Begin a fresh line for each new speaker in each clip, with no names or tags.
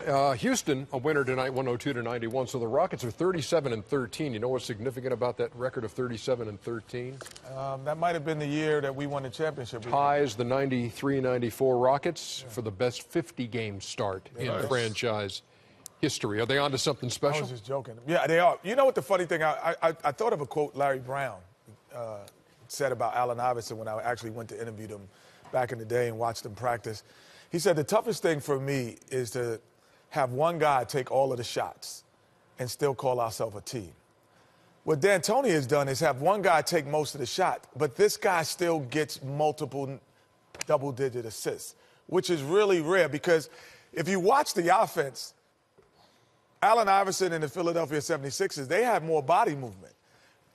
Houston, a winner tonight, 102-91. So the Rockets are 37-13. You know what's significant about that record of 37-13?
That might have been the year that we won the championship.
Ties the 93-94 Rockets for the best 50-game start in franchise history. Are they on to something special?
I was just joking. Yeah, they are. You know what the funny thing? I thought of a quote Larry Brown said about Allen Iverson when I actually went to interview him back in the day and watched him practice. He said, the toughest thing for me is to have one guy take all of the shots and still call ourselves a team. What D'Antoni has done is have one guy take most of the shot, but this guy still gets multiple double-digit assists, which is really rare because if you watch the offense, Allen Iverson and the Philadelphia 76ers, they have more body movement.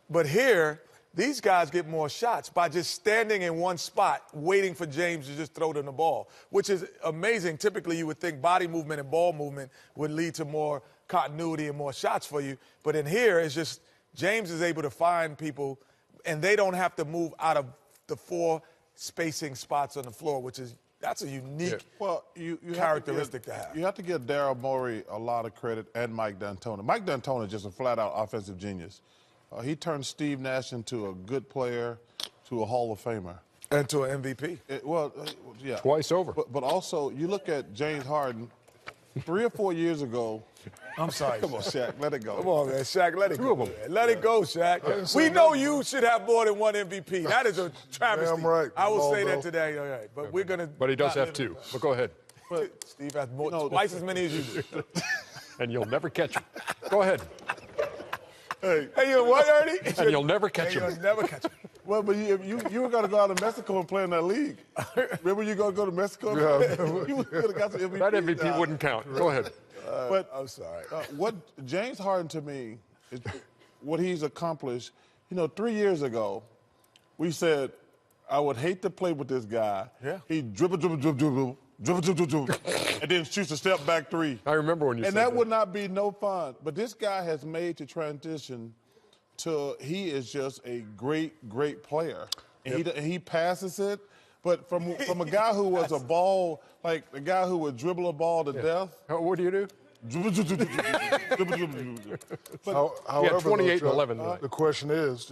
But here, these guys get more shots by just standing in one spot, waiting for James to just throw them the ball, which is amazing. Typically, you would think body movement and ball movement would lead to more continuity and more shots for you. But in here, it's just James is able to find people, and they don't have to move out of the four spacing spots on the floor, that's a unique characteristic to have.
You have to give Daryl Morey a lot of credit and Mike D'Antoni. Mike D'Antoni is just a flat-out offensive genius. He turned Steve Nash into a good player, to a Hall of Famer.
And to an MVP.
Yeah.
Twice over.
But also, you look at James Harden, 3 or 4 years ago.
I'm sorry.
Come on, Shaq, let it go.
Come on, man. Shaq, let it go. Let it go, Shaq. We know you should have more than one MVP. That is a travesty.
Damn right.
I will say that today. All right. But we're going to.
But he does have two. But go ahead.
Steve has twice as many as you do.
And you'll never catch him. Go ahead.
Hey, you what, Ernie?
And you'll never catch him.
You'll never catch him.
Well, but you were going to go out to Mexico and play in that league. Remember you going to go to Mexico? Yeah. You could have got the MVP.
That MVP wouldn't count. Go ahead.
But
I'm sorry.
What James Harden, to me, is what he's accomplished. 3 years ago, we said, I would hate to play with this guy.
Yeah.
He dribble, and then shoots a step back three.
I remember when you said that.
And that would not be no fun. But this guy has made the transition to he is just a great, great player. And he passes it. But from a guy who was a ball, like a guy who would dribble a ball to death.
What do you do?
However,
28 and 11
the question is,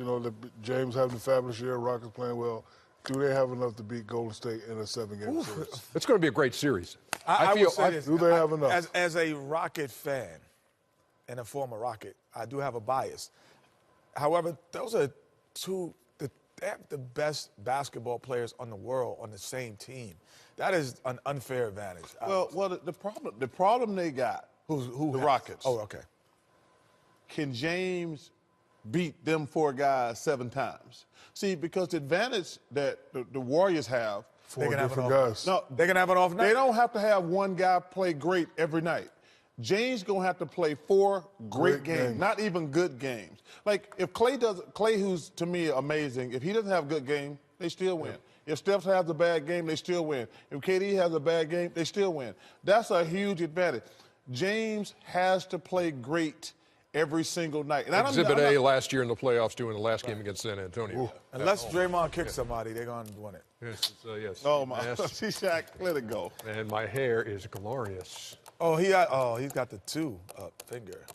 James having a fabulous year, Rockets playing well. Do they have enough to beat Golden State in a 7-game series?
It's going to be a great series.
I will say this.
Do they have enough?
As a Rocket fan and a former Rocket, I do have a bias. However, those are they have the best basketball players on the world on the same team. That is an unfair advantage.
Well, the problem they got, the Rockets.
Oh, okay.
Can James beat them 4 guys 7 times? See, because the advantage that the Warriors have,
Four different guys.
No,
they can have an off night.
They don't have to have one guy play great every night. James gonna have to play 4 great games, not even good games. Like if Clay, who's to me amazing, if he doesn't have a good game, they still win. If Steph has a bad game, they still win. If KD has a bad game, they still win. That's a huge advantage. James has to play great every single night. And
Exhibit A last year in the playoffs doing the last game against San Antonio.
Unless Draymond kicks somebody, they're going to win it.
Yes.
Oh, my. See, Shaq, let it go.
And my hair is glorious.
Oh, he's got the 2 up finger.